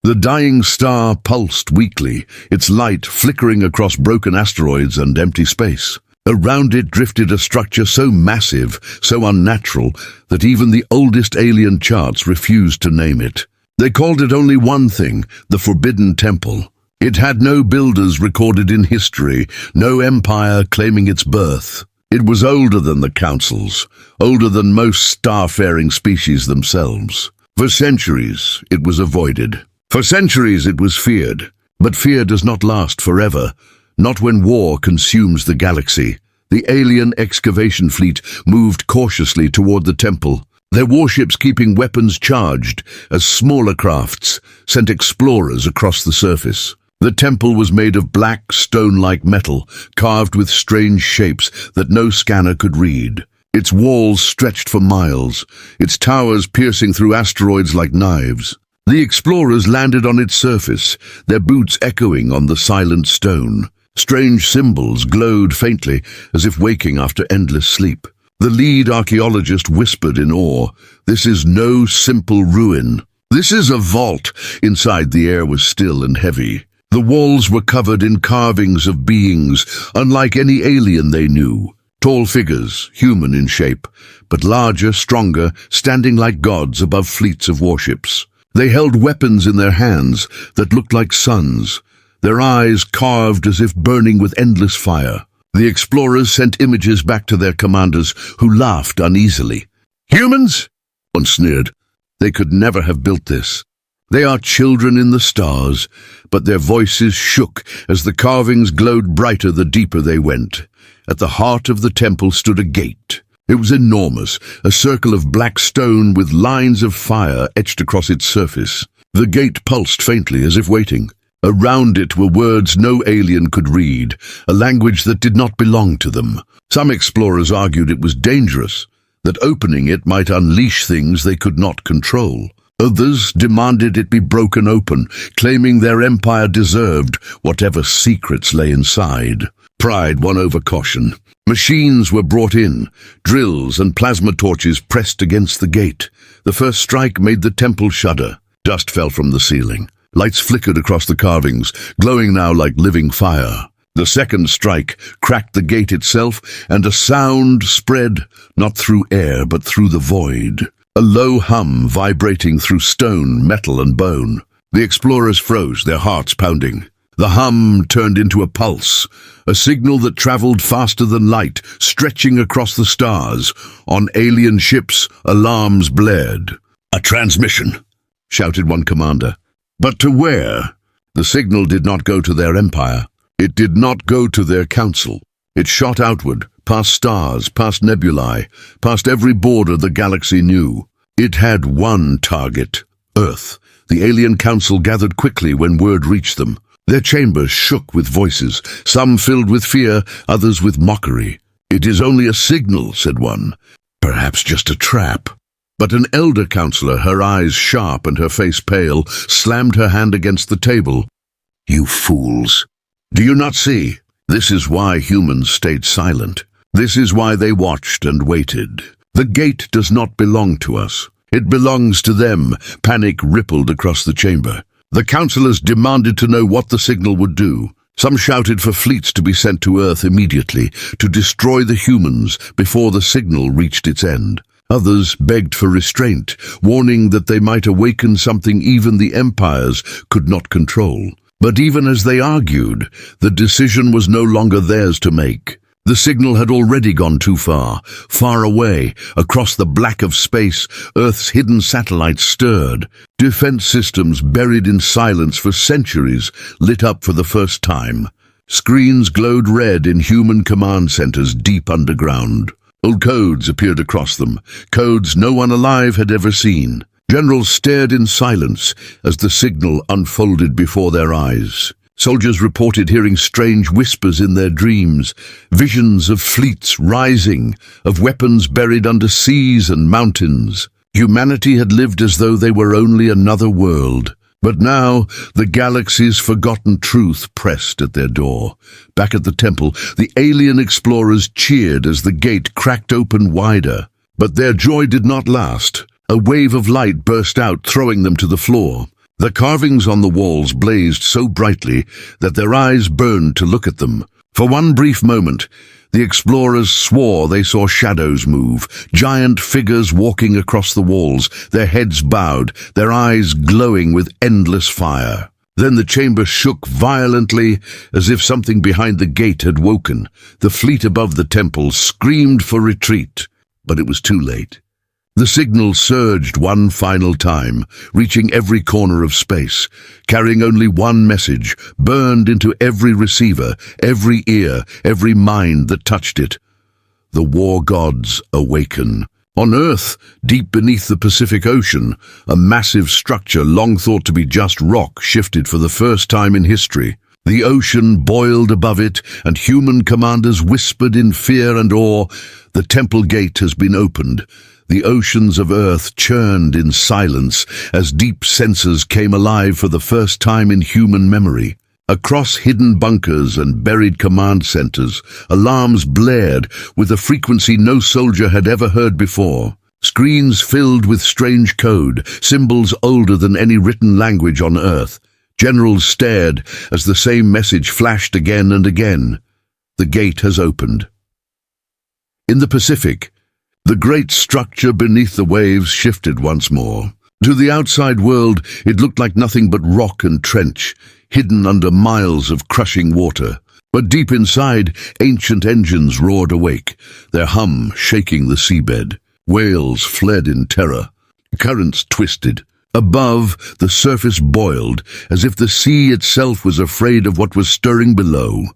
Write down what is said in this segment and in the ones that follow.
The dying star pulsed weakly, its light flickering across broken asteroids and empty space. Around it drifted a structure so massive, so unnatural, that even the oldest alien charts refused to name it. They called it only one thing: the Forbidden Temple. It had no builders recorded in history, no empire claiming its birth. It was older than the councils, older than most starfaring species themselves. For centuries, it was avoided. For centuries, it was feared. But fear does not last forever, not when war consumes the galaxy. The alien excavation fleet moved cautiously toward the temple, their warships keeping weapons charged as smaller crafts sent explorers across the surface. The temple was made of black, stone-like metal, carved with strange shapes that no scanner could read. Its walls stretched for miles, its towers piercing through asteroids like knives. The explorers landed on its surface, their boots echoing on the silent stone. Strange symbols glowed faintly, as if waking after endless sleep. The lead archaeologist whispered in awe, "This is no simple ruin. This is a vault." Inside, the air was still and heavy. The walls were covered in carvings of beings, unlike any alien they knew. Tall figures, human in shape, but larger, stronger, standing like gods above fleets of warships. They held weapons in their hands that looked like suns, their eyes carved as if burning with endless fire. The explorers sent images back to their commanders, who laughed uneasily. "Humans?" one sneered. "They could never have built this. They are children in the stars," but their voices shook as the carvings glowed brighter the deeper they went. At the heart of the temple stood a gate. It was enormous, a circle of black stone with lines of fire etched across its surface. The gate pulsed faintly as if waiting. Around it were words no alien could read, a language that did not belong to them. Some explorers argued it was dangerous, that opening it might unleash things they could not control. Others demanded it be broken open, claiming their empire deserved whatever secrets lay inside. Pride won over caution. Machines were brought in, drills and plasma torches pressed against the gate. The first strike made the temple shudder. Dust fell from the ceiling. Lights flickered across the carvings, glowing now like living fire. The second strike cracked the gate itself, and a sound spread, not through air but through the void. A low hum vibrating through stone, metal and bone. The explorers froze, their hearts pounding. The hum turned into a pulse, a signal that traveled faster than light, stretching across the stars. On alien ships, alarms blared. "A transmission," shouted one commander. But to where? The signal did not go to their empire. It did not go to their council. It shot outward, past stars, past nebulae, past every border the galaxy knew. It had one target: Earth. The alien council gathered quickly when word reached them. Their chambers shook with voices, some filled with fear, others with mockery. "It is only a signal," said one. "Perhaps just a trap." But an elder counselor, her eyes sharp and her face pale, slammed her hand against the table. "You fools! Do you not see? This is why humans stayed silent. This is why they watched and waited. The gate does not belong to us. It belongs to them." Panic rippled across the chamber. The counselors demanded to know what the signal would do. Some shouted for fleets to be sent to Earth immediately, to destroy the humans before the signal reached its end. Others begged for restraint, warning that they might awaken something even the empires could not control. But even as they argued, the decision was no longer theirs to make. The signal had already gone too far. Far away, across the black of space, Earth's hidden satellites stirred. Defense systems buried in silence for centuries lit up for the first time. Screens glowed red in human command centers deep underground. Old codes appeared across them, codes no one alive had ever seen. Generals stared in silence as the signal unfolded before their eyes. Soldiers reported hearing strange whispers in their dreams, visions of fleets rising, of weapons buried under seas and mountains. Humanity had lived as though they were only another world. But now, the galaxy's forgotten truth pressed at their door. Back at the temple, the alien explorers cheered as the gate cracked open wider. But their joy did not last. A wave of light burst out, throwing them to the floor. The carvings on the walls blazed so brightly that their eyes burned to look at them. For one brief moment, the explorers swore they saw shadows move, giant figures walking across the walls, their heads bowed, their eyes glowing with endless fire. Then the chamber shook violently, as if something behind the gate had woken. The fleet above the temple screamed for retreat, but it was too late. The signal surged one final time, reaching every corner of space, carrying only one message, burned into every receiver, every ear, every mind that touched it. The war gods awaken. On Earth, deep beneath the Pacific Ocean, a massive structure long thought to be just rock shifted for the first time in history. The ocean boiled above it, and human commanders whispered in fear and awe, "The temple gate has been opened." The oceans of Earth churned in silence as deep senses came alive for the first time in human memory. Across hidden bunkers and buried command centers, alarms blared with a frequency no soldier had ever heard before. Screens filled with strange code, symbols older than any written language on Earth. Generals stared as the same message flashed again and again. The gate has opened. In the Pacific, the great structure beneath the waves shifted once more. To the outside world, it looked like nothing but rock and trench, hidden under miles of crushing water. But deep inside, ancient engines roared awake, their hum shaking the seabed. Whales fled in terror. Currents twisted. Above, the surface boiled, as if the sea itself was afraid of what was stirring below.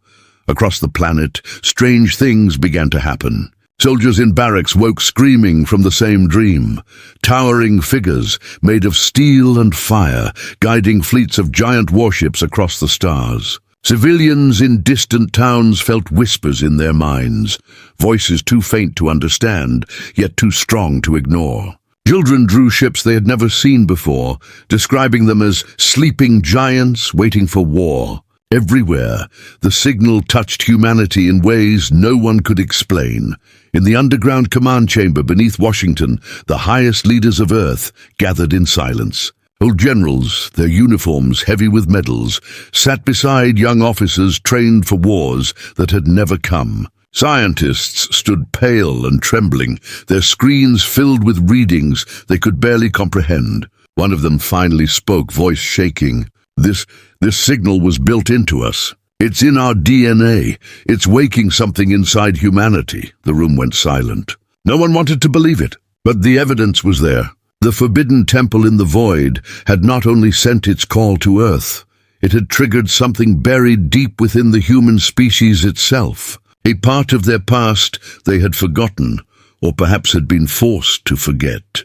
Across the planet, strange things began to happen. Soldiers in barracks woke screaming from the same dream. Towering figures, made of steel and fire, guiding fleets of giant warships across the stars. Civilians in distant towns felt whispers in their minds, voices too faint to understand, yet too strong to ignore. Children drew ships they had never seen before, describing them as sleeping giants waiting for war. Everywhere, the signal touched humanity in ways no one could explain. In the underground command chamber beneath Washington, the highest leaders of Earth gathered in silence. Old generals, their uniforms heavy with medals, sat beside young officers trained for wars that had never come. Scientists stood pale and trembling, their screens filled with readings they could barely comprehend. One of them finally spoke, voice shaking. This signal was built into us. It's in our DNA. It's waking something inside humanity. The room went silent. No one wanted to believe it, but the evidence was there. The forbidden temple in the void had not only sent its call to Earth, it had triggered something buried deep within the human species itself. A part of their past they had forgotten, or perhaps had been forced to forget.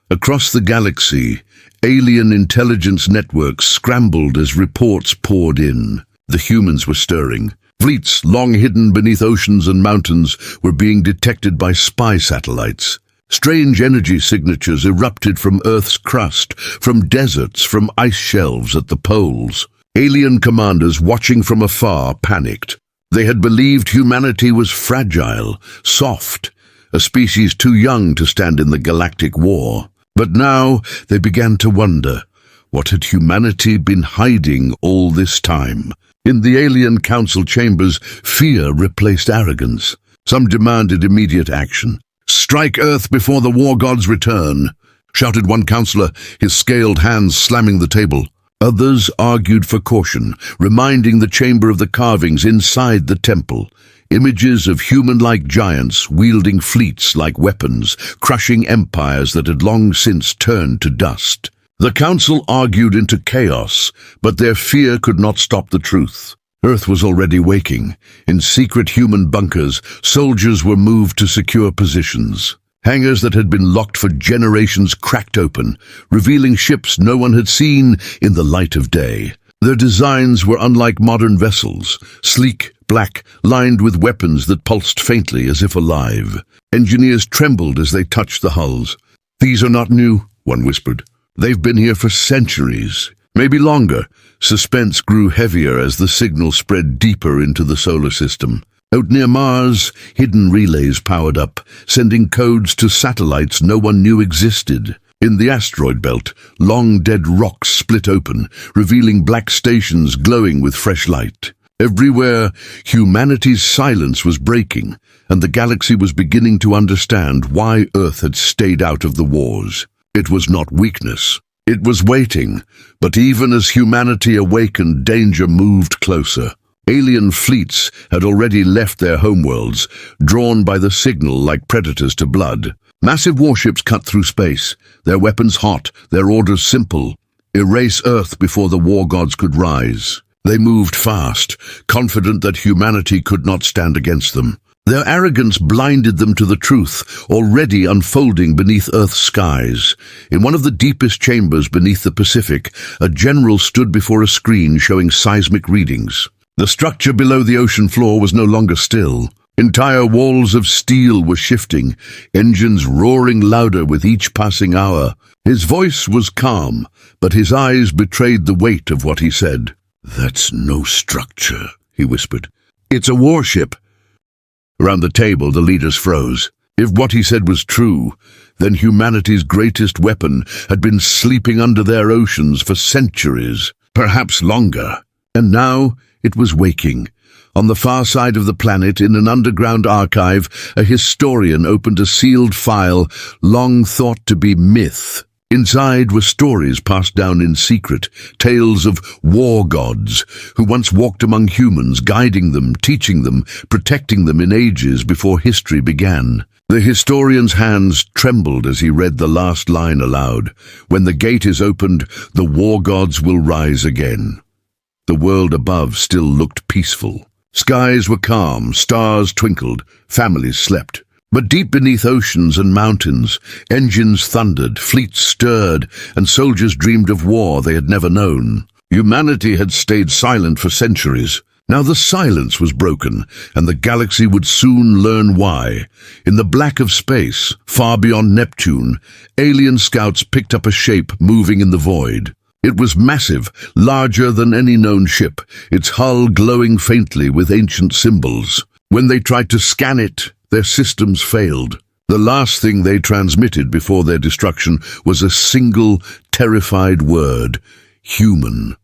Across the galaxy, alien intelligence networks scrambled as reports poured in. The humans were stirring. Fleets long hidden beneath oceans and mountains were being detected by spy satellites. Strange energy signatures erupted from Earth's crust, from deserts, from ice shelves at the poles. Alien commanders watching from afar panicked. They had believed humanity was fragile, soft, a species too young to stand in the galactic war. But now they began to wonder, what had humanity been hiding all this time? In the alien council chambers, fear replaced arrogance. Some demanded immediate action. "Strike Earth before the war gods return," shouted one counselor, his scaled hands slamming the table. Others argued for caution, reminding the chamber of the carvings inside the temple. Images of human-like giants wielding fleets like weapons, crushing empires that had long since turned to dust. The council argued into chaos, but their fear could not stop the truth. Earth was already waking. In secret human bunkers, soldiers were moved to secure positions. Hangars that had been locked for generations cracked open, revealing ships no one had seen in the light of day. Their designs were unlike modern vessels, sleek, black, lined with weapons that pulsed faintly as if alive. Engineers trembled as they touched the hulls. "These are not new," one whispered. "They've been here for centuries, maybe longer." Suspense grew heavier as the signal spread deeper into the solar system. Out near Mars, hidden relays powered up, sending codes to satellites no one knew existed. In the asteroid belt, long dead rocks split open, revealing black stations glowing with fresh light. Everywhere, humanity's silence was breaking, and the galaxy was beginning to understand why Earth had stayed out of the wars. It was not weakness. It was waiting, but even as humanity awakened, danger moved closer. Alien fleets had already left their homeworlds, drawn by the signal like predators to blood. Massive warships cut through space, their weapons hot, their orders simple: erase Earth before the war gods could rise. They moved fast, confident that humanity could not stand against them. Their arrogance blinded them to the truth, already unfolding beneath Earth's skies. In one of the deepest chambers beneath the Pacific, a general stood before a screen showing seismic readings. The structure below the ocean floor was no longer still. Entire walls of steel were shifting, engines roaring louder with each passing hour. His voice was calm, but his eyes betrayed the weight of what he said. "That's no structure," he whispered. "It's a warship." Around the table, the leaders froze. If what he said was true, then humanity's greatest weapon had been sleeping under their oceans for centuries, perhaps longer. And now it was waking. On the far side of the planet, in an underground archive, a historian opened a sealed file long thought to be myth. Inside were stories passed down in secret, tales of war gods who once walked among humans, guiding them, teaching them, protecting them in ages before history began. The historian's hands trembled as he read the last line aloud. "When the gate is opened, the war gods will rise again." The world above still looked peaceful. Skies were calm, stars twinkled, families slept. But deep beneath oceans and mountains, engines thundered, fleets stirred, and soldiers dreamed of war they had never known. Humanity had stayed silent for centuries. Now the silence was broken, and the galaxy would soon learn why. In the black of space, far beyond Neptune, alien scouts picked up a shape moving in the void. It was massive, larger than any known ship, its hull glowing faintly with ancient symbols. When they tried to scan it, their systems failed. The last thing they transmitted before their destruction was a single, terrified word: human.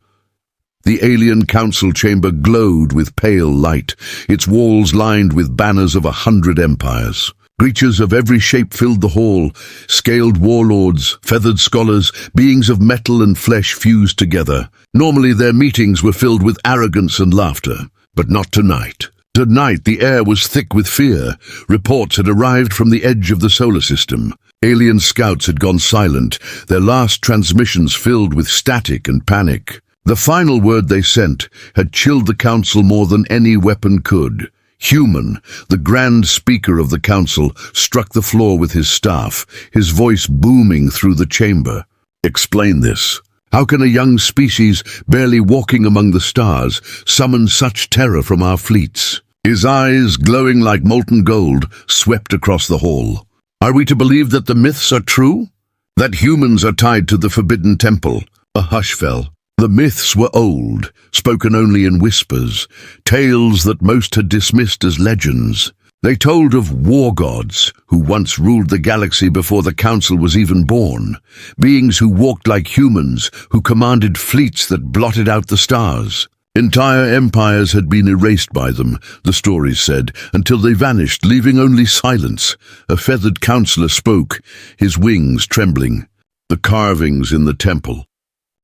The alien council chamber glowed with pale light, its walls lined with banners of 100 empires. Creatures of every shape filled the hall: scaled warlords, feathered scholars, beings of metal and flesh fused together. Normally their meetings were filled with arrogance and laughter, but not tonight. Tonight the air was thick with fear. Reports had arrived from the edge of the solar system. Alien scouts had gone silent, their last transmissions filled with static and panic. The final word they sent had chilled the council more than any weapon could. Human, the grand speaker of the council, struck the floor with his staff, his voice booming through the chamber. "Explain this. How can a young species, barely walking among the stars, summon such terror from our fleets?" His eyes, glowing like molten gold, swept across the hall. "Are we to believe that the myths are true? That humans are tied to the Forbidden Temple?" A hush fell. The myths were old, spoken only in whispers, tales that most had dismissed as legends. They told of war gods who once ruled the galaxy before the council was even born, beings who walked like humans, who commanded fleets that blotted out the stars. Entire empires had been erased by them, the stories said, until they vanished, leaving only silence. A feathered counselor spoke, his wings trembling. "The carvings in the temple.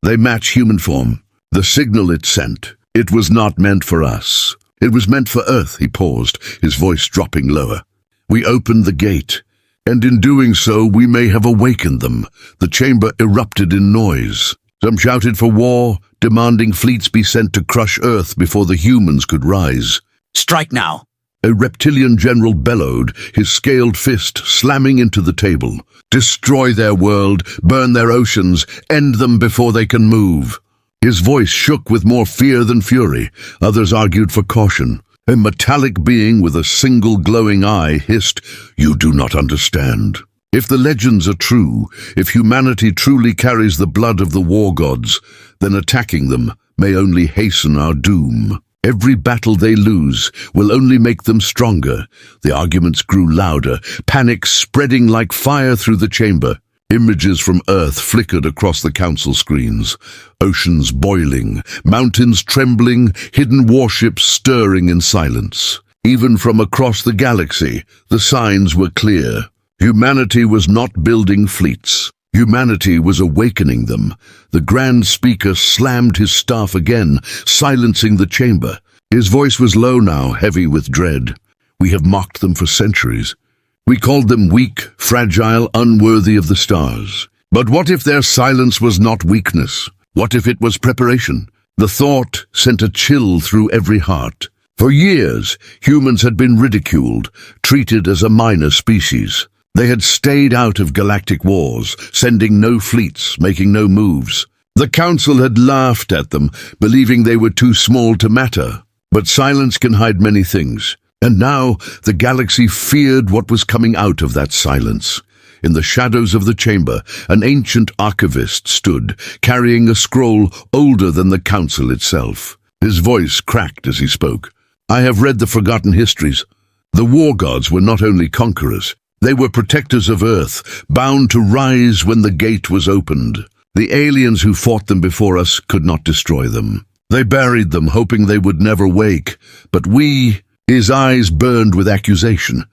They match human form. The signal it sent. It was not meant for us. It was meant for Earth," he paused, his voice dropping lower. "We opened the gate, and in doing so we may have awakened them." The chamber erupted in noise. Some shouted for war, demanding fleets be sent to crush Earth before the humans could rise. "Strike now!" A reptilian general bellowed, his scaled fist slamming into the table. "Destroy their world, burn their oceans, end them before they can move." His voice shook with more fear than fury. Others argued for caution. A metallic being with a single glowing eye hissed, "You do not understand. If the legends are true, if humanity truly carries the blood of the war gods, then attacking them may only hasten our doom. Every battle they lose will only make them stronger." The arguments grew louder, panic spreading like fire through the chamber. Images from Earth flickered across the council screens. Oceans boiling, mountains trembling, hidden warships stirring in silence. Even from across the galaxy, the signs were clear. Humanity was not building fleets. Humanity was awakening them. The Grand Speaker slammed his staff again, silencing the chamber. His voice was low now, heavy with dread. We have mocked them for centuries. We called them weak, fragile, unworthy of the stars. But what if their silence was not weakness? What if it was preparation? The thought sent a chill through every heart. For years, humans had been ridiculed, treated as a minor species. They had stayed out of galactic wars, sending no fleets, making no moves. The Council had laughed at them, believing they were too small to matter. But silence can hide many things. And now the galaxy feared what was coming out of that silence. In the shadows of the chamber, an ancient archivist stood, carrying a scroll older than the council itself. His voice cracked as he spoke. I have read the forgotten histories. The war gods were not only conquerors, they were protectors of Earth, bound to rise when the gate was opened. The aliens who fought them before us could not destroy them. They buried them, hoping they would never wake. But we... His eyes burned with accusation.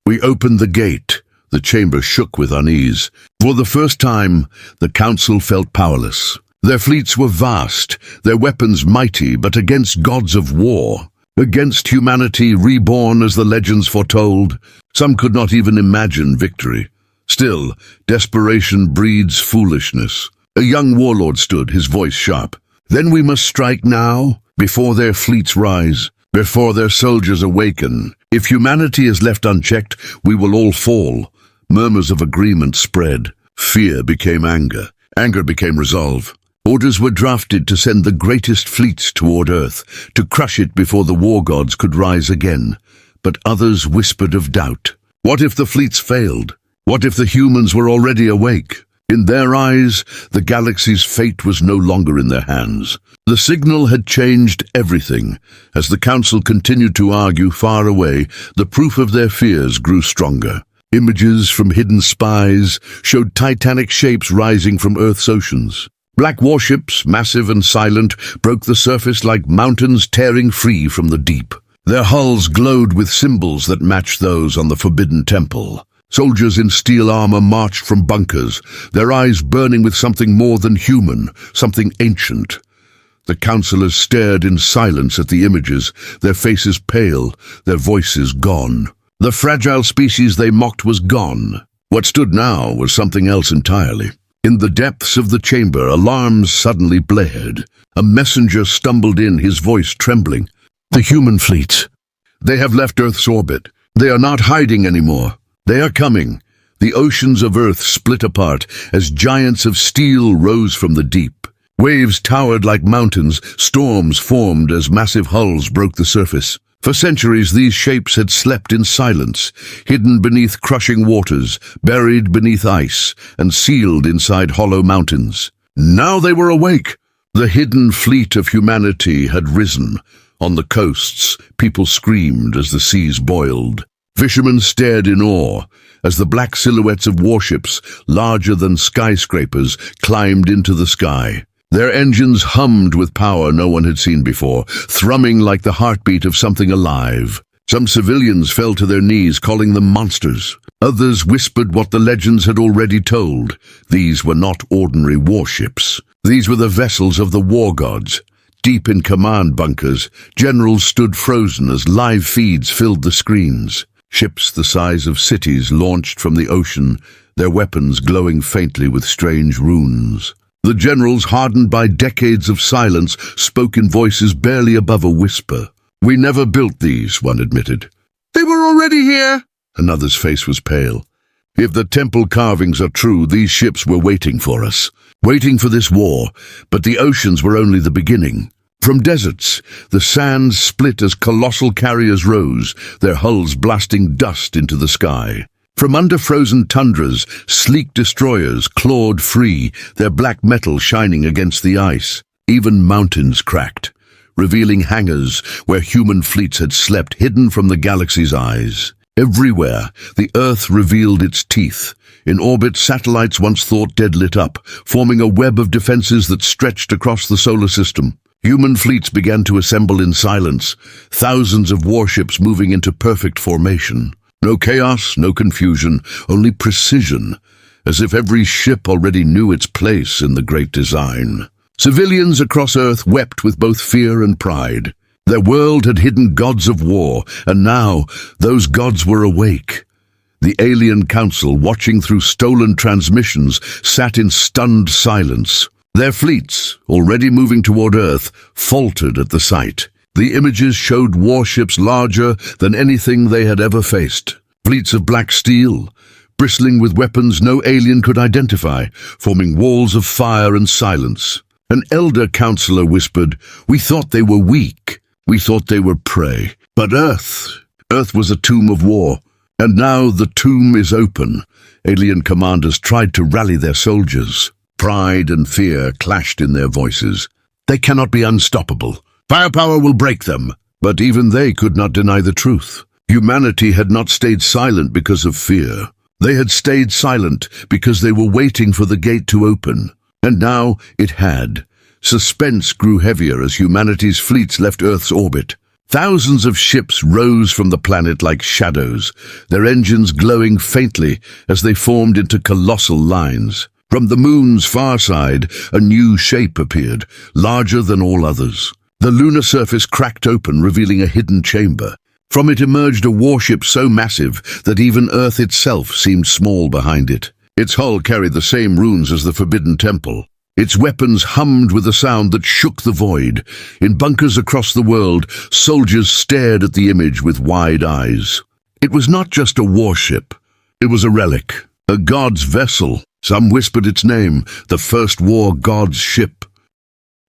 We opened the gate. The chamber shook with unease. For the first time, the council felt powerless. Their fleets were vast, their weapons mighty, but against gods of war. Against humanity reborn as the legends foretold. Some could not even imagine victory. Still, desperation breeds foolishness. A young warlord stood, his voice sharp. Then we must strike now, before their fleets rise. Before their soldiers awaken. If humanity is left unchecked, we will all fall. Murmurs of agreement spread. Fear became anger. Anger became resolve. Orders were drafted to send the greatest fleets toward Earth, to crush it before the war gods could rise again. But others whispered of doubt. What if the fleets failed? What if the humans were already awake? In their eyes, the galaxy's fate was no longer in their hands. The signal had changed everything. As the council continued to argue far away, the proof of their fears grew stronger. Images from hidden spies showed titanic shapes rising from Earth's oceans. Black warships, massive and silent, broke the surface like mountains tearing free from the deep. Their hulls glowed with symbols that matched those on the Forbidden Temple. Soldiers in steel armor marched from bunkers, their eyes burning with something more than human, something ancient. The councillors stared in silence at the images, their faces pale, their voices gone. The fragile species they mocked was gone. What stood now was something else entirely. In the depths of the chamber, alarms suddenly blared. A messenger stumbled in, his voice trembling. The human fleets. They have left Earth's orbit. They are not hiding anymore. They are coming. The oceans of Earth split apart as giants of steel rose from the deep. Waves towered like mountains, storms formed as massive hulls broke the surface. For centuries these shapes had slept in silence, hidden beneath crushing waters, buried beneath ice, and sealed inside hollow mountains. Now they were awake. The hidden fleet of humanity had risen. On the coasts, people screamed as the seas boiled. Fishermen stared in awe as the black silhouettes of warships, larger than skyscrapers, climbed into the sky. Their engines hummed with power no one had seen before, thrumming like the heartbeat of something alive. Some civilians fell to their knees, calling them monsters. Others whispered what the legends had already told. These were not ordinary warships. These were the vessels of the war gods. Deep in command bunkers, generals stood frozen as live feeds filled the screens. Ships the size of cities launched from the ocean, their weapons glowing faintly with strange runes. The generals, hardened by decades of silence, spoke in voices barely above a whisper. We never built these, one admitted. They were already here. Another's face was pale. If the temple carvings are true, these ships were waiting for us. Waiting for this war, but the oceans were only the beginning. From deserts, the sands split as colossal carriers rose, their hulls blasting dust into the sky. From under frozen tundras, sleek destroyers clawed free, their black metal shining against the ice. Even mountains cracked, revealing hangars where human fleets had slept hidden from the galaxy's eyes. Everywhere, the Earth revealed its teeth. In orbit, satellites once thought dead lit up, forming a web of defenses that stretched across the solar system. Human fleets began to assemble in silence, thousands of warships moving into perfect formation. No chaos, no confusion, only precision, as if every ship already knew its place in the great design. Civilians across Earth wept with both fear and pride. Their world had hidden gods of war, and now those gods were awake. The alien council, watching through stolen transmissions, sat in stunned silence. Their fleets, already moving toward Earth, faltered at the sight. The images showed warships larger than anything they had ever faced. Fleets of black steel, bristling with weapons no alien could identify, forming walls of fire and silence. An elder counselor whispered, "We thought they were weak. We thought they were prey. But Earth was a tomb of war. And now the tomb is open." Alien commanders tried to rally their soldiers. Pride and fear clashed in their voices. They cannot be unstoppable. Firepower will break them. But even they could not deny the truth. Humanity had not stayed silent because of fear. They had stayed silent because they were waiting for the gate to open. And now it had. Suspense grew heavier as humanity's fleets left Earth's orbit. Thousands of ships rose from the planet like shadows, their engines glowing faintly as they formed into colossal lines. From the moon's far side, a new shape appeared, larger than all others. The lunar surface cracked open, revealing a hidden chamber. From it emerged a warship so massive that even Earth itself seemed small behind it. Its hull carried the same runes as the Forbidden Temple. Its weapons hummed with a sound that shook the void. In bunkers across the world, soldiers stared at the image with wide eyes. It was not just a warship. It was a relic, a god's vessel. Some whispered its name, the first war god's ship.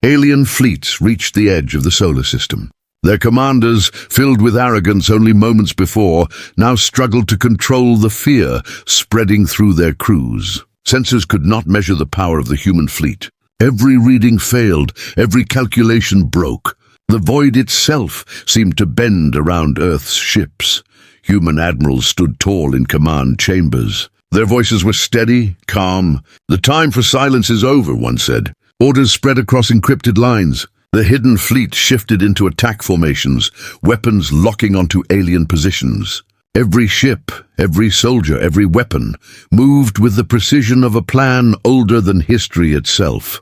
Alien fleets reached the edge of the solar system. Their commanders, filled with arrogance only moments before, now struggled to control the fear spreading through their crews. Sensors could not measure the power of the human fleet. Every reading failed, every calculation broke. The void itself seemed to bend around Earth's ships. Human admirals stood tall in command chambers. Their voices were steady, calm. "The time for silence is over," one said. Orders spread across encrypted lines. The hidden fleet shifted into attack formations, weapons locking onto alien positions. Every ship, every soldier, every weapon moved with the precision of a plan older than history itself.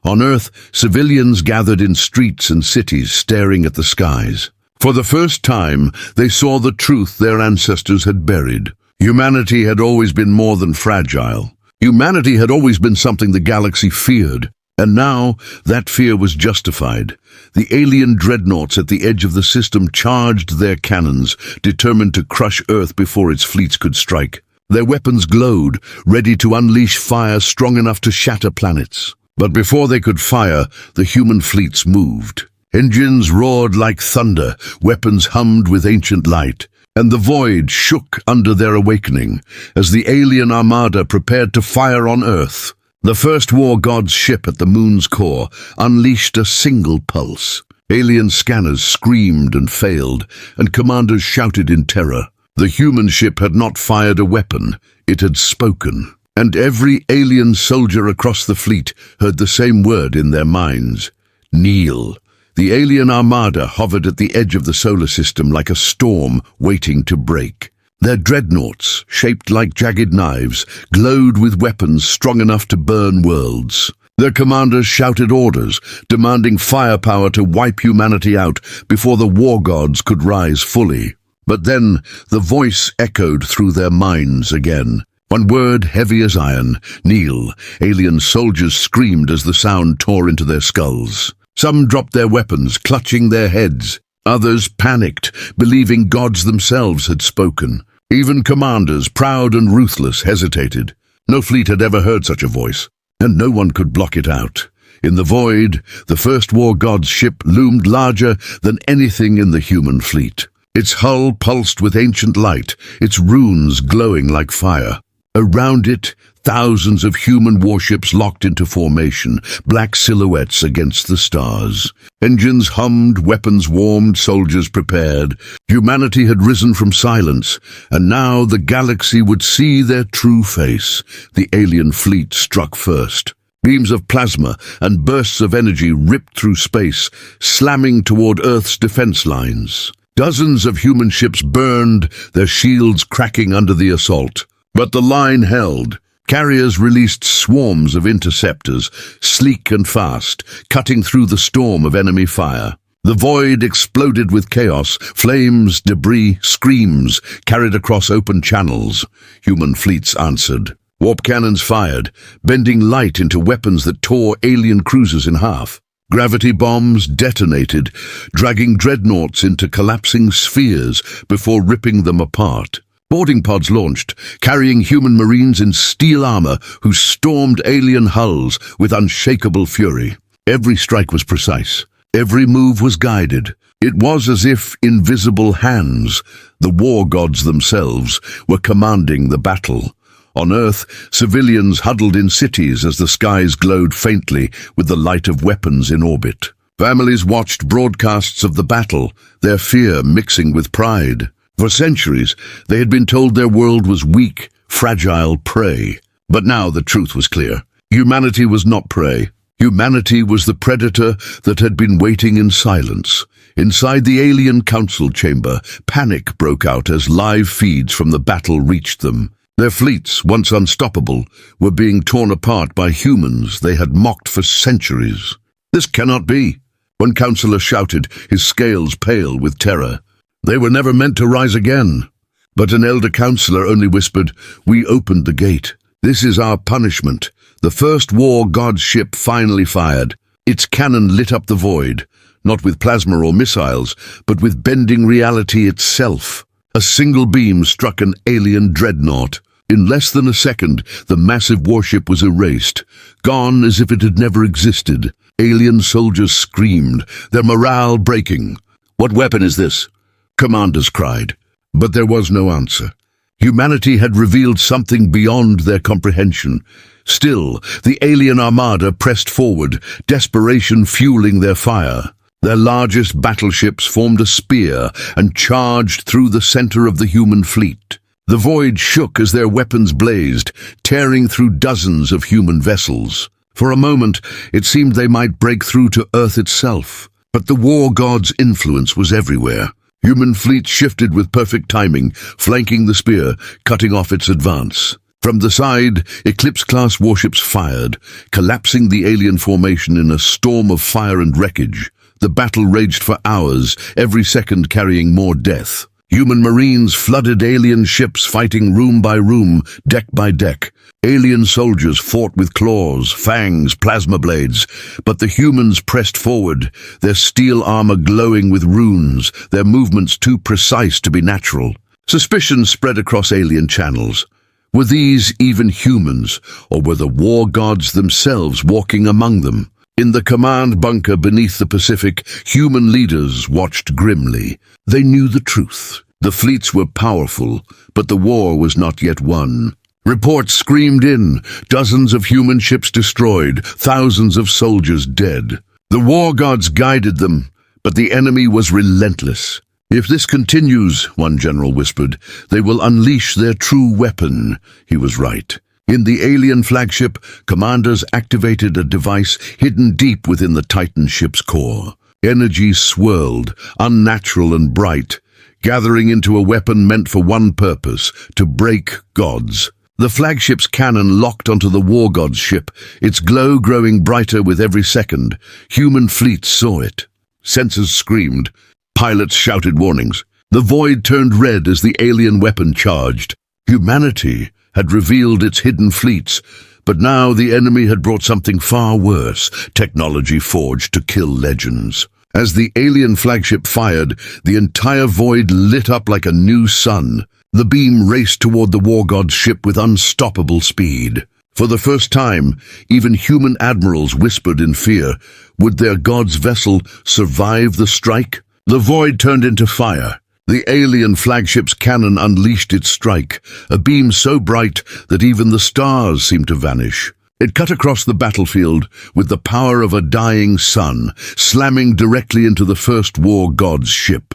On Earth, civilians gathered in streets and cities, staring at the skies. For the first time, they saw the truth their ancestors had buried. Humanity had always been more than fragile. Humanity had always been something the galaxy feared. And now, that fear was justified. The alien dreadnoughts at the edge of the system charged their cannons, determined to crush Earth before its fleets could strike. Their weapons glowed, ready to unleash fire strong enough to shatter planets. But before they could fire, the human fleets moved. Engines roared like thunder, weapons hummed with ancient light, and the void shook under their awakening as the alien armada prepared to fire on Earth. The first war god's ship at the moon's core unleashed a single pulse. Alien scanners screamed and failed, and commanders shouted in terror. The human ship had not fired a weapon, it had spoken. And every alien soldier across the fleet heard the same word in their minds: kneel. The alien armada hovered at the edge of the solar system like a storm waiting to break. Their dreadnoughts, shaped like jagged knives, glowed with weapons strong enough to burn worlds. Their commanders shouted orders, demanding firepower to wipe humanity out before the war gods could rise fully. But then the voice echoed through their minds again. One word heavy as iron: kneel. Alien soldiers screamed as the sound tore into their skulls. Some dropped their weapons, clutching their heads. Others panicked, believing gods themselves had spoken. Even commanders, proud and ruthless, hesitated. No fleet had ever heard such a voice, and no one could block it out. In the void, the first war god's ship loomed larger than anything in the human fleet. Its hull pulsed with ancient light, its runes glowing like fire. Around it, Thousands of human warships locked into formation, black silhouettes against the stars. Engines hummed, weapons warmed, soldiers prepared. Humanity had risen from silence, and now the galaxy would see their true face. The alien fleet struck first. Beams of plasma and bursts of energy ripped through space, slamming toward Earth's defense lines. Dozens of human ships burned, their shields cracking under the assault. But the line held. Carriers released swarms of interceptors, sleek and fast, cutting through the storm of enemy fire. The void exploded with chaos, flames, debris, screams carried across open channels. Human fleets answered. Warp cannons fired, bending light into weapons that tore alien cruisers in half. Gravity bombs detonated, dragging dreadnoughts into collapsing spheres before ripping them apart. Boarding pods launched, carrying human marines in steel armor who stormed alien hulls with unshakable fury. Every strike was precise. Every move was guided. It was as if invisible hands, the war gods themselves, were commanding the battle. On Earth, civilians huddled in cities as the skies glowed faintly with the light of weapons in orbit. Families watched broadcasts of the battle, their fear mixing with pride. For centuries, they had been told their world was weak, fragile prey. But now the truth was clear. Humanity was not prey. Humanity was the predator that had been waiting in silence. Inside the alien council chamber, panic broke out as live feeds from the battle reached them. Their fleets, once unstoppable, were being torn apart by humans they had mocked for centuries. This cannot be. One counselor shouted, his scales pale with terror. They were never meant to rise again. But an elder counselor only whispered, "We opened the gate. This is our punishment." The first war god's ship finally fired. Its cannon lit up the void, not with plasma or missiles, but with bending reality itself. A single beam struck an alien dreadnought. In less than a second, the massive warship was erased, gone as if it had never existed. Alien soldiers screamed, their morale breaking. "What weapon is this?" commanders cried. But there was no answer. Humanity had revealed something beyond their comprehension. Still, the alien armada pressed forward, desperation fueling their fire. Their largest battleships formed a spear and charged through the center of the human fleet. The void shook as their weapons blazed, tearing through dozens of human vessels. For a moment, it seemed they might break through to Earth itself. But the war god's influence was everywhere. Human fleets shifted with perfect timing, flanking the spear, cutting off its advance. From the side, Eclipse-class warships fired, collapsing the alien formation in a storm of fire and wreckage. The battle raged for hours, every second carrying more death. Human marines flooded alien ships, fighting room by room, deck by deck. Alien soldiers fought with claws, fangs, plasma blades, but the humans pressed forward, their steel armor glowing with runes, their movements too precise to be natural. Suspicion spread across alien channels. Were these even humans, or were the war gods themselves walking among them? In the command bunker beneath the Pacific, human leaders watched grimly. They knew the truth. The fleets were powerful, but the war was not yet won. Reports screamed in, dozens of human ships destroyed, thousands of soldiers dead. The war gods guided them, but the enemy was relentless. "If this continues," one general whispered, "they will unleash their true weapon." He was right. In the alien flagship, commanders activated a device hidden deep within the Titan ship's core. Energy swirled, unnatural and bright, gathering into a weapon meant for one purpose, to break gods. The flagship's cannon locked onto the war god's ship, its glow growing brighter with every second. Human fleets saw it. Sensors screamed. Pilots shouted warnings. The void turned red as the alien weapon charged. Humanity had revealed its hidden fleets, but now the enemy had brought something far worse, technology forged to kill legends. As the alien flagship fired, the entire void lit up like a new sun. The beam raced toward the war god's ship with unstoppable speed. For the first time, even human admirals whispered in fear. Would their god's vessel survive the strike? The void turned into fire. The alien flagship's cannon unleashed its strike, a beam so bright that even the stars seemed to vanish. It cut across the battlefield with the power of a dying sun, slamming directly into the first war god's ship.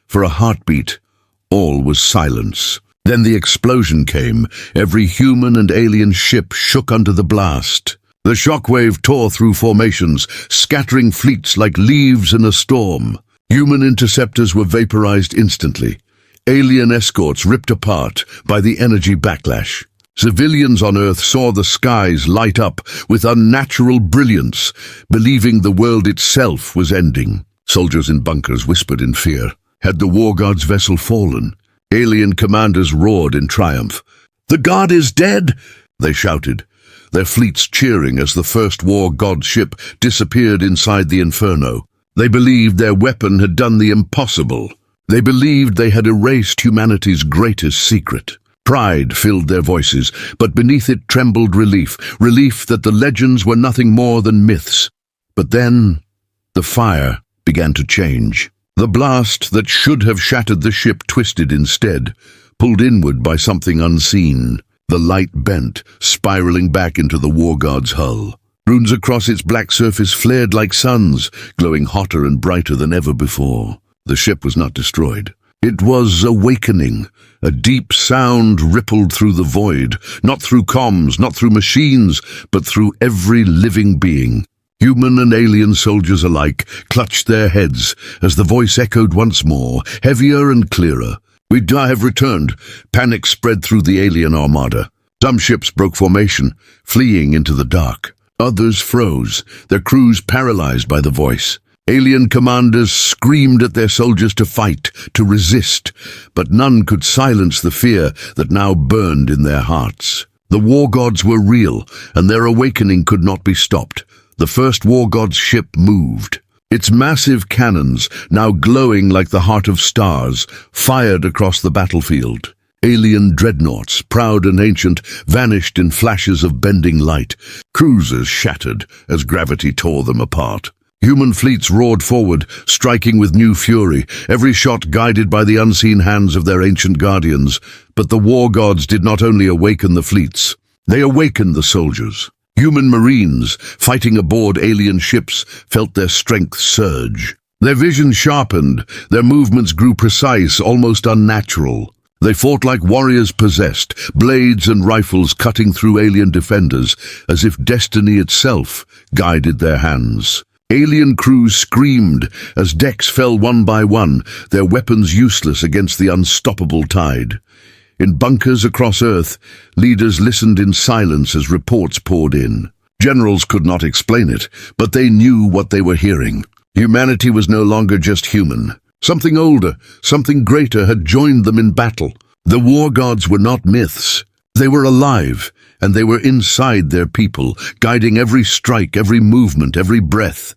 For a heartbeat, all was silence. Then the explosion came. Every human and alien ship shook under the blast. The shockwave tore through formations, scattering fleets like leaves in a storm. Human interceptors were vaporized instantly. Alien escorts ripped apart by the energy backlash. Civilians on Earth saw the skies light up with unnatural brilliance, believing the world itself was ending. Soldiers in bunkers whispered in fear. Had the war god's vessel fallen? Alien commanders roared in triumph. "The god is dead!" they shouted, their fleets cheering as the first war god ship disappeared inside the inferno. They believed their weapon had done the impossible. They believed they had erased humanity's greatest secret. Pride filled their voices, but beneath it trembled relief that the legends were nothing more than myths. But then, the fire began to change. The blast that should have shattered the ship twisted instead, pulled inward by something unseen. The light bent, spiraling back into the war god's hull. Runes across its black surface flared like suns, glowing hotter and brighter than ever before. The ship was not destroyed. It was awakening. A deep sound rippled through the void, not through comms, not through machines, but through every living being. Human and alien soldiers alike clutched their heads as the voice echoed once more, heavier and clearer. "We have returned." Panic spread through the alien armada. Some ships broke formation, fleeing into the dark. Others froze, their crews paralyzed by the voice. Alien commanders screamed at their soldiers to fight, to resist, but none could silence the fear that now burned in their hearts. The war gods were real, and their awakening could not be stopped. The first war god's ship moved. Its massive cannons, now glowing like the heart of stars, fired across the battlefield. Alien dreadnoughts, proud and ancient, vanished in flashes of bending light. Cruisers shattered as gravity tore them apart. Human fleets roared forward, striking with new fury, every shot guided by the unseen hands of their ancient guardians. But the war gods did not only awaken the fleets, they awakened the soldiers. Human marines, fighting aboard alien ships, felt their strength surge. Their vision sharpened, their movements grew precise, almost unnatural. They fought like warriors possessed, blades and rifles cutting through alien defenders, as if destiny itself guided their hands. Alien crews screamed as decks fell one by one, their weapons useless against the unstoppable tide. In bunkers across Earth, leaders listened in silence as reports poured in. Generals could not explain it, but they knew what they were hearing. Humanity was no longer just human. Something older, something greater had joined them in battle. The war gods were not myths. They were alive, and they were inside their people, guiding every strike, every movement, every breath.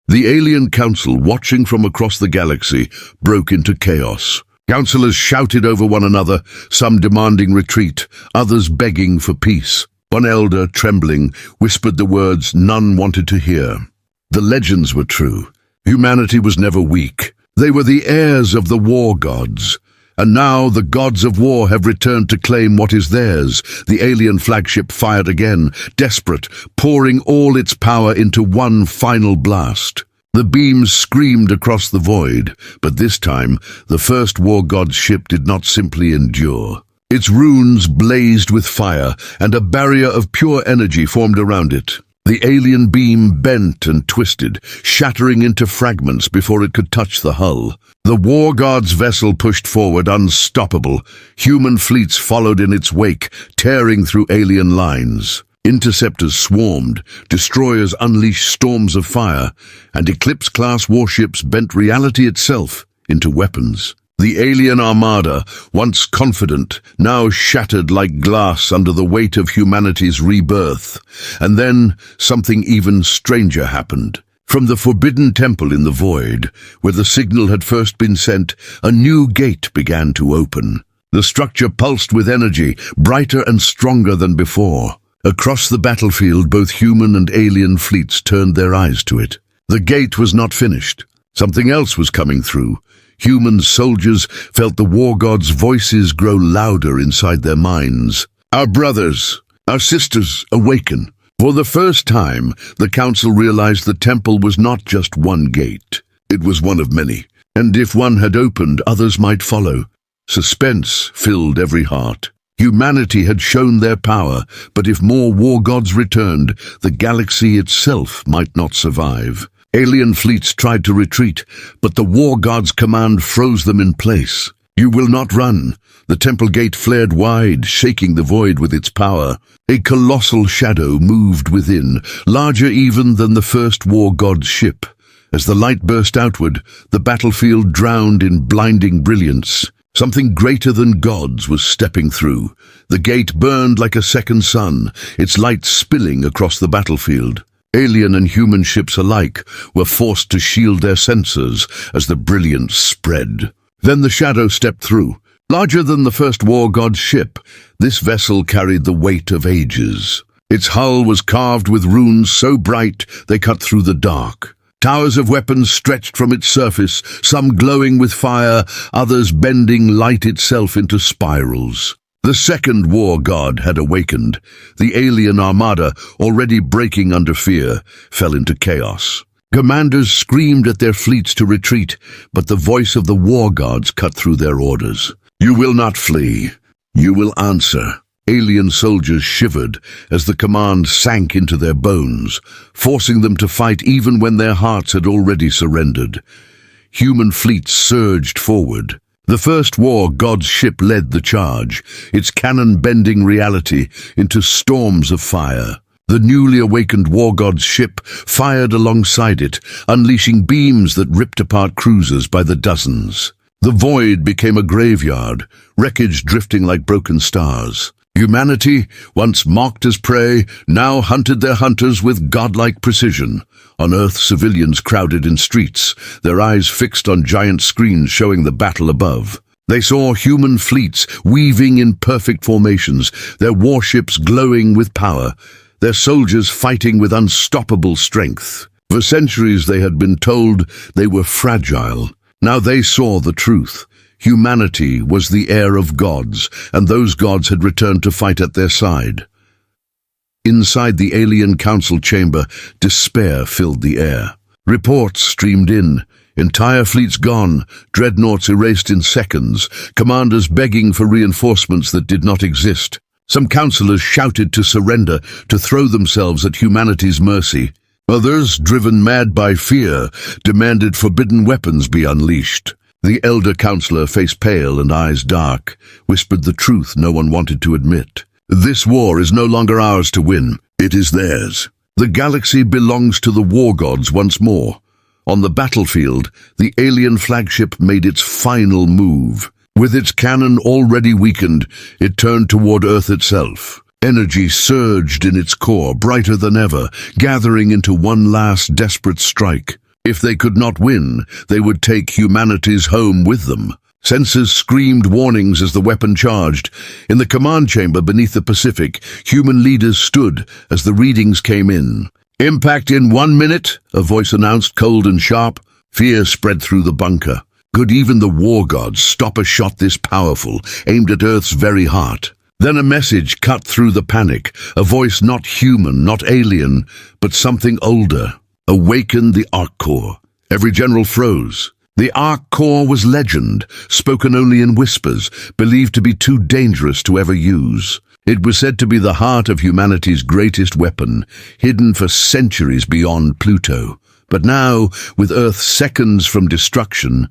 The alien council, watching from across the galaxy, broke into chaos. Councillors shouted over one another, some demanding retreat, others begging for peace. One elder, trembling, whispered the words none wanted to hear. The legends were true. Humanity was never weak. They were the heirs of the war gods. And now the gods of war have returned to claim what is theirs. The alien flagship fired again, desperate, pouring all its power into one final blast. The beams screamed across the void, but this time the first war god's ship did not simply endure. Its runes blazed with fire, and a barrier of pure energy formed around it. The alien beam bent and twisted, shattering into fragments before it could touch the hull. The war god's vessel pushed forward, unstoppable. Human fleets followed in its wake, tearing through alien lines. Interceptors swarmed, destroyers unleashed storms of fire, and Eclipse-class warships bent reality itself into weapons. The alien armada, once confident, now shattered like glass under the weight of humanity's rebirth. And then something even stranger happened. From the forbidden temple in the void, where the signal had first been sent, a new gate began to open. The structure pulsed with energy, brighter and stronger than before. Across the battlefield, both human and alien fleets turned their eyes to it. The gate was not finished. Something else was coming through. Human soldiers felt the war gods' voices grow louder inside their minds. Our brothers, our sisters, awaken. For the first time, the council realized the temple was not just one gate. It was one of many, and if one had opened, others might follow. Suspense filled every heart. Humanity had shown their power, but if more war gods returned, the galaxy itself might not survive. Alien fleets tried to retreat, but the war gods' command froze them in place. You will not run. The temple gate flared wide, shaking the void with its power. A colossal shadow moved within, larger even than the first war god's ship. As the light burst outward, the battlefield drowned in blinding brilliance. Something greater than gods was stepping through. The gate burned like a second sun, its light spilling across the battlefield. Alien and human ships alike were forced to shield their sensors as the brilliance spread. Then the shadow stepped through. Larger than the first war god's ship, this vessel carried the weight of ages. Its hull was carved with runes so bright they cut through the dark. Towers of weapons stretched from its surface, some glowing with fire, others bending light itself into spirals. The second war god had awakened. The alien armada, already breaking under fear, fell into chaos. Commanders screamed at their fleets to retreat, but the voice of the war gods cut through their orders. You will not flee. You will answer. Alien soldiers shivered as the command sank into their bones, forcing them to fight even when their hearts had already surrendered. Human fleets surged forward. The first war god's ship led the charge, its cannon bending reality into storms of fire. The newly awakened war god's ship fired alongside it, unleashing beams that ripped apart cruisers by the dozens. The void became a graveyard, wreckage drifting like broken stars. Humanity, once mocked as prey, now hunted their hunters with godlike precision. On Earth, civilians crowded in streets, their eyes fixed on giant screens showing the battle above. They saw human fleets weaving in perfect formations, their warships glowing with power, their soldiers fighting with unstoppable strength. For centuries they had been told they were fragile. Now they saw the truth. Humanity was the heir of gods, and those gods had returned to fight at their side. Inside the alien council chamber, despair filled the air. Reports streamed in. Entire fleets gone, dreadnoughts erased in seconds, commanders begging for reinforcements that did not exist. Some councillors shouted to surrender, to throw themselves at humanity's mercy. Others, driven mad by fear, demanded forbidden weapons be unleashed. The elder councillor, face pale and eyes dark, whispered the truth no one wanted to admit. This war is no longer ours to win. It is theirs. The galaxy belongs to the war gods once more. On the battlefield, the alien flagship made its final move. With its cannon already weakened, it turned toward Earth itself. Energy surged in its core, brighter than ever, gathering into one last desperate strike. If they could not win, they would take humanity's home with them. Sensors screamed warnings as the weapon charged. In the command chamber beneath the Pacific, human leaders stood as the readings came in. Impact in 1 minute, a voice announced, cold and sharp. Fear spread through the bunker. Could even the war gods stop a shot this powerful, aimed at Earth's very heart? Then a message cut through the panic, a voice not human, not alien, but something older. Awaken the Arc Corps. Every general froze. The Arc Corps was legend, spoken only in whispers, believed to be too dangerous to ever use. It was said to be the heart of humanity's greatest weapon, hidden for centuries beyond Pluto. But now, with Earth seconds from destruction,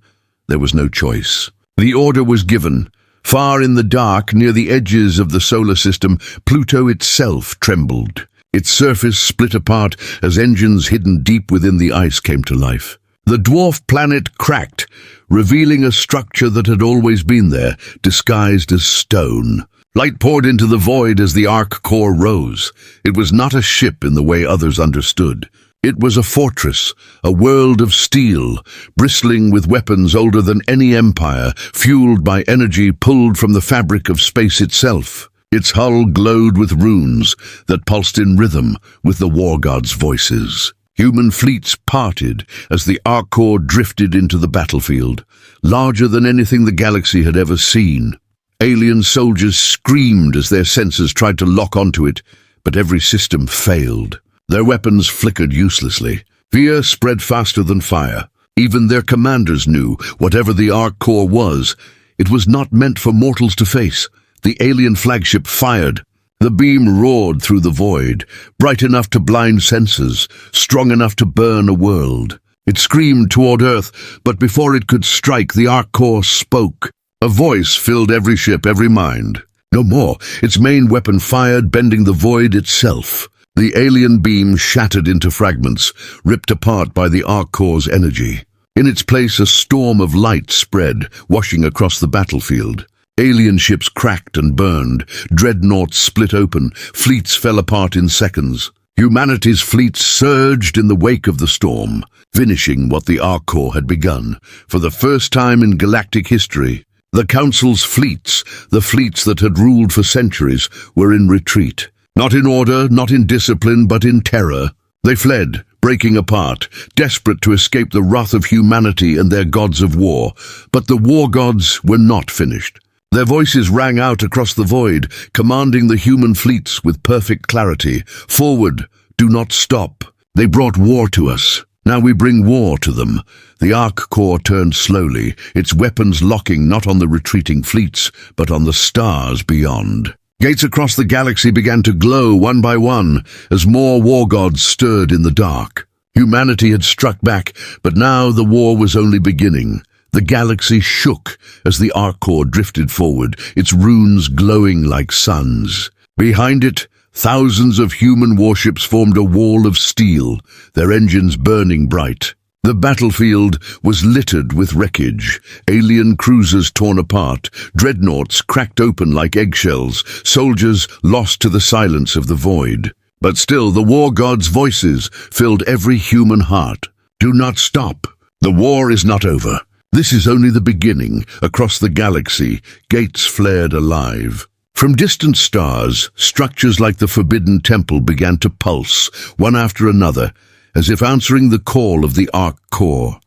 there was no choice. The order was given. Far in the dark, near the edges of the solar system, Pluto itself trembled. Its surface split apart as engines hidden deep within the ice came to life. The dwarf planet cracked, revealing a structure that had always been there, disguised as stone. Light poured into the void as the Arc Corps rose. It was not a ship in the way others understood. It was a fortress, a world of steel, bristling with weapons older than any empire, fueled by energy pulled from the fabric of space itself. Its hull glowed with runes that pulsed in rhythm with the war gods' voices. Human fleets parted as the Ark Core drifted into the battlefield, larger than anything the galaxy had ever seen. Alien soldiers screamed as their sensors tried to lock onto it, but every system failed. Their weapons flickered uselessly. Fear spread faster than fire. Even their commanders knew, whatever the Ark Core was, it was not meant for mortals to face. The alien flagship fired. The beam roared through the void, bright enough to blind senses, strong enough to burn a world. It screamed toward Earth, but before it could strike, the Ark Core spoke. A voice filled every ship, every mind. No more. Its main weapon fired, bending the void itself. The alien beam shattered into fragments, ripped apart by the Ark Core's energy. In its place, a storm of light spread, washing across the battlefield. Alien ships cracked and burned, dreadnoughts split open, fleets fell apart in seconds. Humanity's fleets surged in the wake of the storm, finishing what the Ark Core had begun. For the first time in galactic history, the Council's fleets, the fleets that had ruled for centuries, were in retreat. Not in order, not in discipline, but in terror. They fled, breaking apart, desperate to escape the wrath of humanity and their gods of war. But the war gods were not finished. Their voices rang out across the void, commanding the human fleets with perfect clarity. Forward, do not stop. They brought war to us. Now we bring war to them. The Ark Core turned slowly, its weapons locking not on the retreating fleets, but on the stars beyond. Gates across the galaxy began to glow one by one, as more war gods stirred in the dark. Humanity had struck back, but now the war was only beginning. The galaxy shook as the Ark Core drifted forward, its runes glowing like suns. Behind it, thousands of human warships formed a wall of steel, their engines burning bright. The battlefield was littered with wreckage, alien cruisers torn apart, dreadnoughts cracked open like eggshells, soldiers lost to the silence of the void. But still the war gods' voices filled every human heart. Do not stop. The war is not over. This is only the beginning. Across the galaxy, gates flared alive. From distant stars, structures like the Forbidden Temple began to pulse, one after another, as if answering the call of the Ark Core.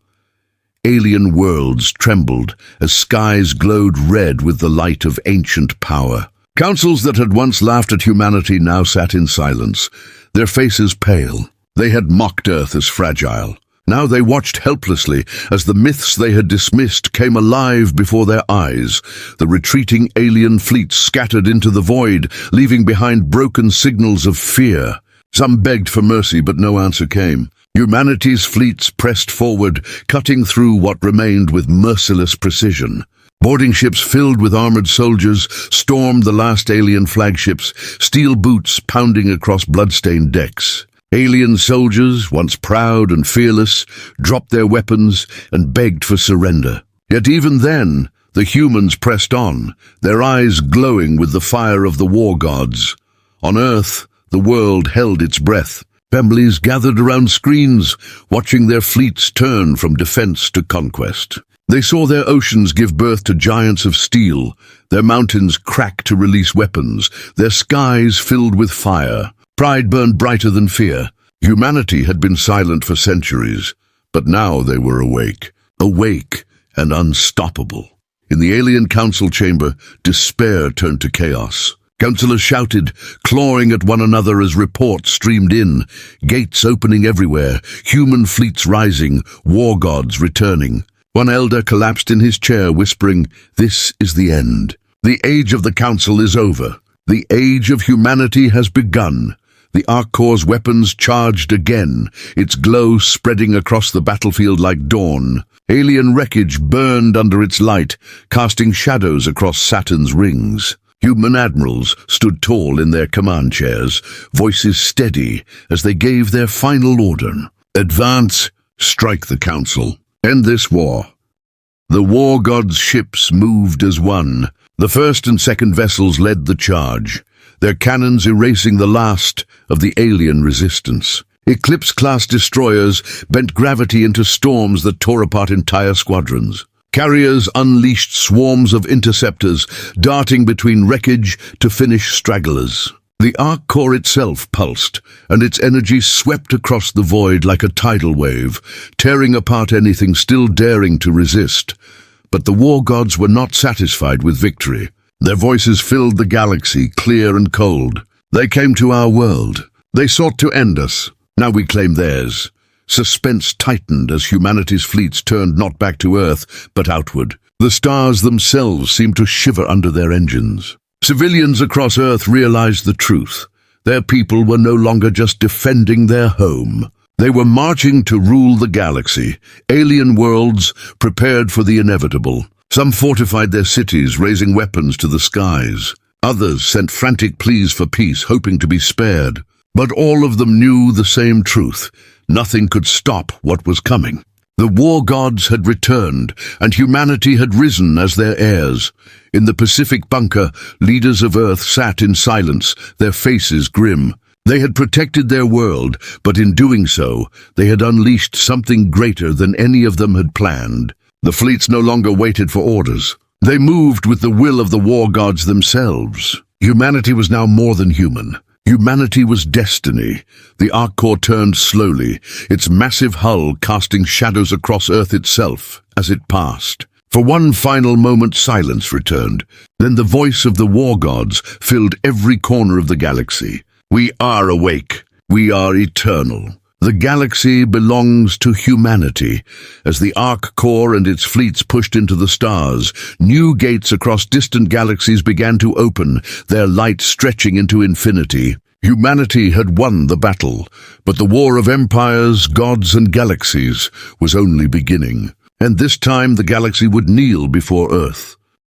Alien worlds trembled as skies glowed red with the light of ancient power. Councils that had once laughed at humanity now sat in silence, their faces pale. They had mocked Earth as fragile. Now they watched helplessly as the myths they had dismissed came alive before their eyes. The retreating alien fleets scattered into the void, leaving behind broken signals of fear. Some begged for mercy, but no answer came. Humanity's fleets pressed forward, cutting through what remained with merciless precision. Boarding ships filled with armored soldiers stormed the last alien flagships, steel boots pounding across bloodstained decks. Alien soldiers, once proud and fearless, dropped their weapons and begged for surrender. Yet even then, the humans pressed on, their eyes glowing with the fire of the war gods. On Earth, the world held its breath. Families gathered around screens, watching their fleets turn from defense to conquest. They saw their oceans give birth to giants of steel, their mountains crack to release weapons, their skies filled with fire. Pride burned brighter than fear. Humanity had been silent for centuries, but now they were awake and unstoppable. In the alien council chamber, despair turned to chaos. Councillors shouted, clawing at one another as reports streamed in, gates opening everywhere, human fleets rising, war gods returning. One elder collapsed in his chair, whispering, "This is the end. The age of the council is over. The age of humanity has begun." The Ark Core's weapons charged again, its glow spreading across the battlefield like dawn. Alien wreckage burned under its light, casting shadows across Saturn's rings. Human admirals stood tall in their command chairs, voices steady as they gave their final order. Advance, strike the council. End this war. The war gods' ships moved as one. The first and second vessels led the charge, their cannons erasing the last of the alien resistance. Eclipse-class destroyers bent gravity into storms that tore apart entire squadrons. Carriers unleashed swarms of interceptors, darting between wreckage to finish stragglers. The arc core itself pulsed, and its energy swept across the void like a tidal wave, tearing apart anything still daring to resist. But the war gods were not satisfied with victory. Their voices filled the galaxy, clear and cold. They came to our world. They sought to end us. Now we claim theirs. Suspense tightened as humanity's fleets turned not back to Earth, but outward. The stars themselves seemed to shiver under their engines. Civilians across Earth realized the truth. Their people were no longer just defending their home. They were marching to rule the galaxy, alien worlds prepared for the inevitable. Some fortified their cities, raising weapons to the skies. Others sent frantic pleas for peace, hoping to be spared. But all of them knew the same truth. Nothing could stop what was coming. The war gods had returned, and humanity had risen as their heirs. In the Pacific bunker, leaders of Earth sat in silence, their faces grim. They had protected their world, but in doing so, they had unleashed something greater than any of them had planned. The fleets no longer waited for orders. They moved with the will of the war gods themselves. Humanity was now more than human. Humanity was destiny. The arc core turned slowly, its massive hull casting shadows across Earth itself as it passed. For one final moment, silence returned. Then the voice of the war gods filled every corner of the galaxy. We are awake. We are eternal. The galaxy belongs to humanity. As the arc core and its fleets pushed into the stars, new gates across distant galaxies began to open, their light stretching into infinity. Humanity had won the battle, but the war of empires, gods, and galaxies was only beginning. And this time the galaxy would kneel before Earth.